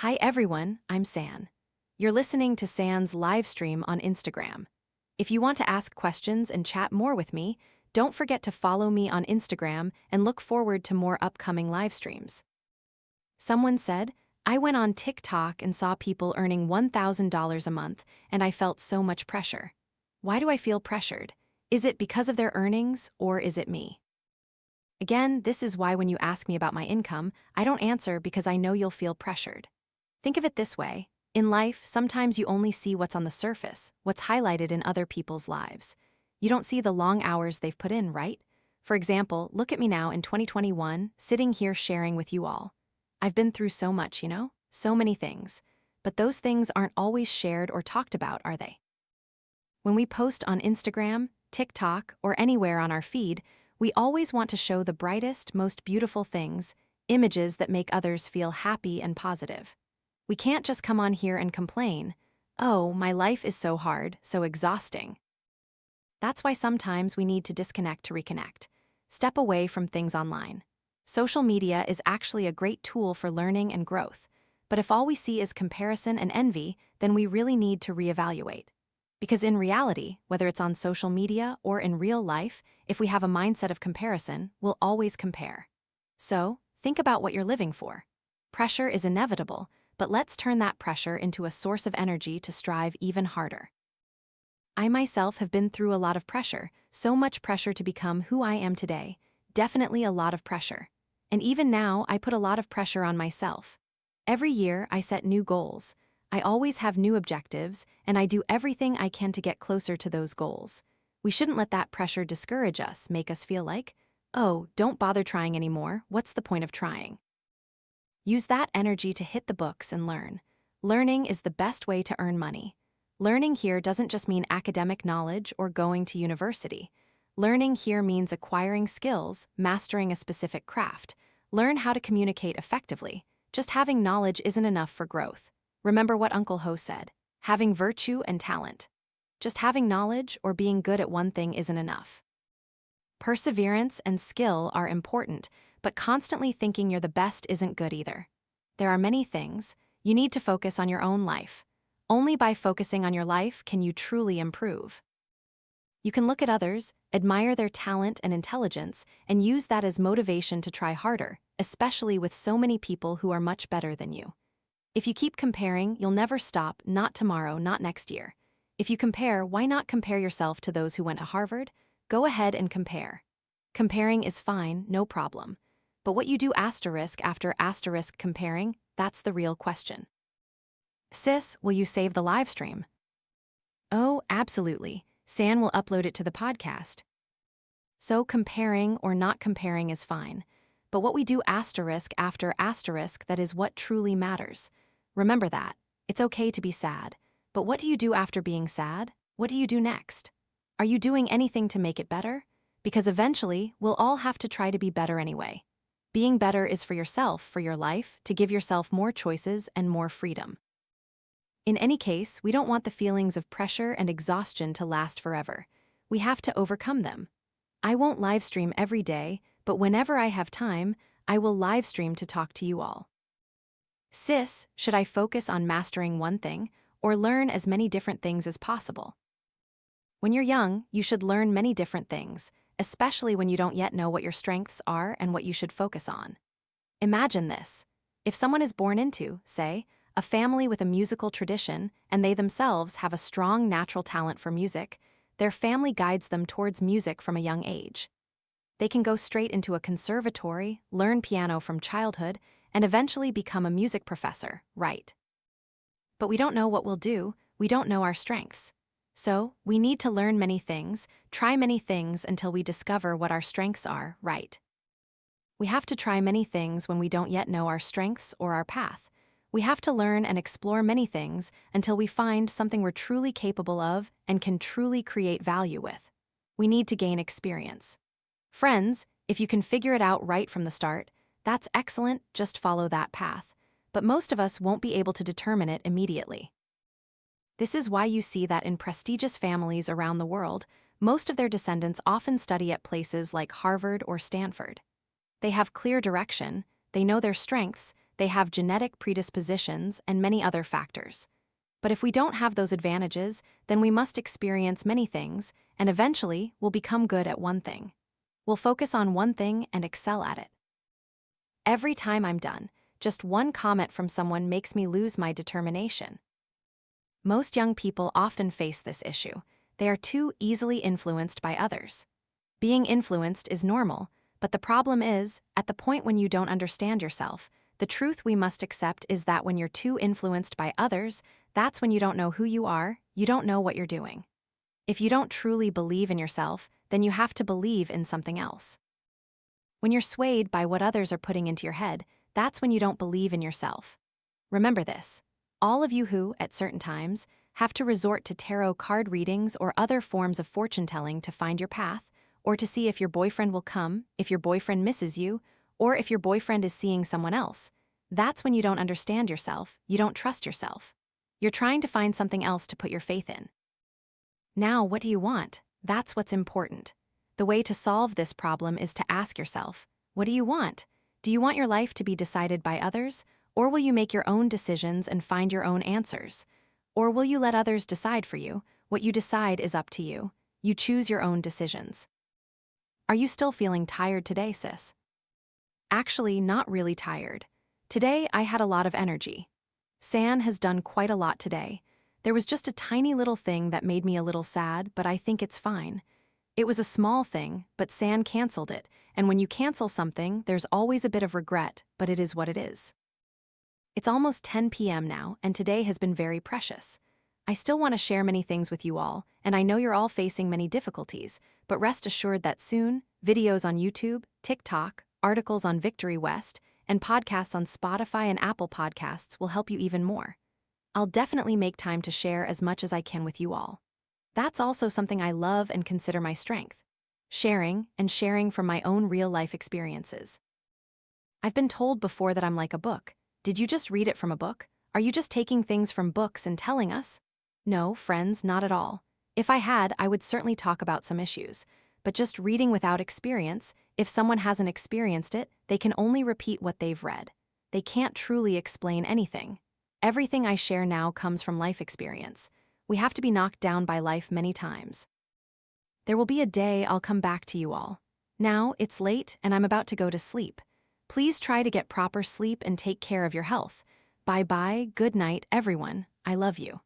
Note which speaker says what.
Speaker 1: Hi everyone, I'm San. You're listening to San's live stream on Instagram. If you want to ask questions and chat more with me, don't forget to follow me on Instagram and look forward to more upcoming live streams. Someone said, I went on TikTok and saw people earning $1,000 a month, and I felt so much pressure. Why do I feel pressured? Is it because of their earnings, or is it me? Again, this is why when you ask me about my income, I don't answer because I know you'll feel pressured. Think of it this way. In life, sometimes you only see what's on the surface, what's highlighted in other people's lives. You don't see the long hours they've put in, right? For example, look at me now in 2021, sitting here sharing with you all. I've been through so much, so many things. But those things aren't always shared or talked about, are they? When we post on Instagram, TikTok, or anywhere on our feed, we always want to show the brightest, most beautiful things, images that make others feel happy and positive. We can't just come on here and complain, oh, my life is so hard, so exhausting. That's why sometimes we need to disconnect to reconnect. Step away from things online. Social media is actually a great tool for learning and growth, but if all we see is comparison and envy, then we really need to reevaluate. Because in reality, whether it's on social media or in real life, if we have a mindset of comparison, we'll always compare. So, think about what you're living for. Pressure is inevitable, but let's turn that pressure into a source of energy to strive even harder. I myself have been through a lot of pressure, so much pressure to become who I am today, definitely a lot of pressure. And even now, I put a lot of pressure on myself. Every year, I set new goals. I always have new objectives, and I do everything I can to get closer to those goals. We shouldn't let that pressure discourage us, make us feel like, oh, don't bother trying anymore, what's the point of trying? Use that energy to hit the books and learn. Learning is the best way to earn money. Learning here doesn't just mean academic knowledge or going to university. Learning here means acquiring skills, mastering a specific craft. Learn how to communicate effectively. Just having knowledge isn't enough for growth. Remember what Uncle Ho said, having virtue and talent. Just having knowledge or being good at one thing isn't enough. Perseverance and skill are important, but constantly thinking you're the best isn't good either. There are many things. You need to focus on your own life. Only by focusing on your life can you truly improve. You can look at others, admire their talent and intelligence, and use that as motivation to try harder, especially with so many people who are much better than you. If you keep comparing, you'll never stop, not tomorrow, not next year. If you compare, why not compare yourself to those who went to Harvard? Go ahead and compare. Comparing is fine, no problem. But what you do asterisk after asterisk comparing, that's the real question. Sis, will you save the live stream? Oh, absolutely. San will upload it to the podcast. So comparing or not comparing is fine. But what we do asterisk after asterisk, that is what truly matters. Remember that. It's okay to be sad. But what do you do after being sad? What do you do next? Are you doing anything to make it better? Because eventually, we'll all have to try to be better anyway. Being better is for yourself, for your life, to give yourself more choices and more freedom. In any case, we don't want the feelings of pressure and exhaustion to last forever. We have to overcome them. I won't live stream every day, but whenever I have time, I will live stream to talk to you all. Sis, should I focus on mastering one thing or learn as many different things as possible? When you're young, you should learn many different things, especially when you don't yet know what your strengths are and what you should focus on. Imagine this. If someone is born into, say, a family with a musical tradition, and they themselves have a strong natural talent for music, their family guides them towards music from a young age. They can go straight into a conservatory, learn piano from childhood, and eventually become a music professor, right? But we don't know what we'll do, we don't know our strengths. So, we need to learn many things, try many things until we discover what our strengths are, right? We have to try many things when we don't yet know our strengths or our path. We have to learn and explore many things until we find something we're truly capable of and can truly create value with. We need to gain experience. Friends, if you can figure it out right from the start, that's excellent, just follow that path. But most of us won't be able to determine it immediately. This is why you see that in prestigious families around the world, most of their descendants often study at places like Harvard or Stanford. They have clear direction, they know their strengths, they have genetic predispositions and many other factors. But if we don't have those advantages, then we must experience many things, and eventually we'll become good at one thing. We'll focus on one thing and excel at it. Every time I'm done, just one comment from someone makes me lose my determination. Most young people often face this issue. They are too easily influenced by others. Being influenced is normal, but the problem is, at the point when you don't understand yourself, the truth we must accept is that when you're too influenced by others, that's when you don't know who you are, you don't know what you're doing. If you don't truly believe in yourself, then you have to believe in something else. When you're swayed by what others are putting into your head, that's when you don't believe in yourself. Remember this: all of you who, at certain times, have to resort to tarot card readings or other forms of fortune-telling to find your path, or to see if your boyfriend will come, if your boyfriend misses you, or if your boyfriend is seeing someone else, that's when you don't understand yourself, you don't trust yourself. You're trying to find something else to put your faith in. Now, what do you want? That's what's important. The way to solve this problem is to ask yourself, what do you want? Do you want your life to be decided by others, or will you make your own decisions and find your own answers? Or will you let others decide for you? What you decide is up to you. You choose your own decisions. Are you still feeling tired today, sis? Actually, not really tired. Today, I had a lot of energy. San has done quite a lot today. There was just a tiny little thing that made me a little sad, but I think it's fine. It was a small thing, but San canceled it, and when you cancel something, there's always a bit of regret, but it is what it is. It's almost 10 p.m. now, and today has been very precious. I still want to share many things with you all, and I know you're all facing many difficulties, but rest assured that soon, videos on YouTube, TikTok, articles on Victory West, and podcasts on Spotify and Apple Podcasts will help you even more. I'll definitely make time to share as much as I can with you all. That's also something I love and consider my strength. Sharing from my own real-life experiences. I've been told before that I'm like a book. Did you just read it from a book? Are you just taking things from books and telling us? No, friends, not at all. If I had, I would certainly talk about some issues. But just reading without experience, if someone hasn't experienced it, they can only repeat what they've read. They can't truly explain anything. Everything I share now comes from life experience. We have to be knocked down by life many times. There will be a day I'll come back to you all. Now, it's late and I'm about to go to sleep. Please try to get proper sleep and take care of your health. Bye-bye, good night, everyone. I love you.